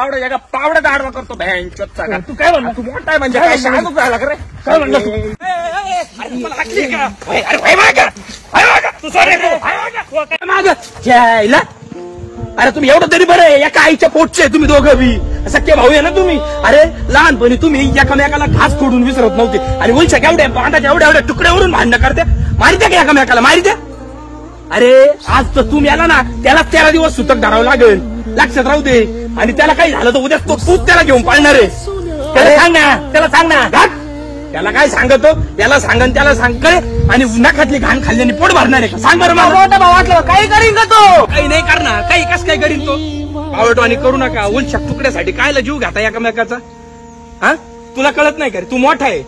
पावडा जगा पावड्याचा आडवा करतो भॅनचोदचा. तू काय म्हणला? तू मोठा आहे म्हणजे काय सांगू राहिला का रे? काय म्हणला तू? अरे मला हाकली का? अरे माग तू सॉरी माग जायला. अरे तुम्ही एवढं तरी बरं आहे, एका आईच्या पोटचे तुम्ही दोघं बी सख्खे भाऊ आहे ना तुम्ही. अरे लहानपणी तुम्ही एकामेकाला घास फोडून विसरत नव्हते आणि उलच्या केवढ्या बांधाच्या एवढ्या एवढ्या तुकड्यावरून भांडणं करते. मारित्या का एकामेकाला मारित्या? अरे आज तर तुम्ही आला ना त्याला 13 दिवस सुतक धरावं लागेल, लक्षात राहू दे. आणि त्याला काही झालं तर उद्या तूच त्याला घेऊन पाळणार आहे. त्याला सांग ना, त्याला सांग ना. त्याला काय सांगतो, त्याला सांगन त्याला सांग करे. आणि नाकातली घाण खाल्ल्याने पोट भरणार आहे का? सांग बरं मला. मोठा भाव वाटलं काही करीन का तो? काही नाही करणार. काही कस काय करीन तो? आवडवाणी करू नका. उलच्या तुकड्यासाठी कायला जीव घाता एकामेकाचा? हा तुला कळत नाही का रे? तू मोठा आहे.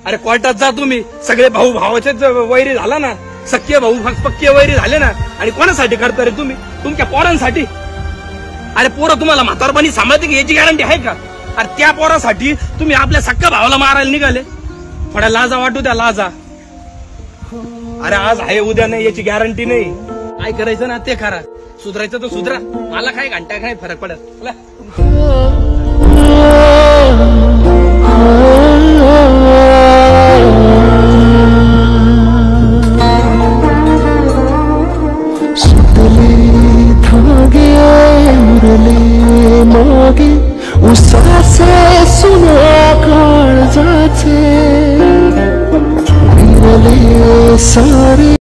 अरे कोर्टात जा तुम्ही. सगळे भाऊ भावाचेच वैरी झाला ना, सख्खे भाऊ पक्के वैरी झाले ना. आणि कोणासाठी करता रे तुम्ही? तुमच्या पोरांसाठी. अरे पोरं तुम्हाला म्हातारपणी सांभाळते की याची गॅरंटी आहे का? अरे त्या पोरासाठी तुम्ही आपल्या सख्ख्या भावाला मारायला निघाले. थोड्या लाजा वाटू द्या, लाजा. अरे आज आहे उद्या नाही याची गॅरंटी नाही. काय करायचं ना ते करा. सुधरायचं तर सुधरा. मला काय घंटा काय फरक पडत. मागे उसासे सुना काळजाचे विरले सा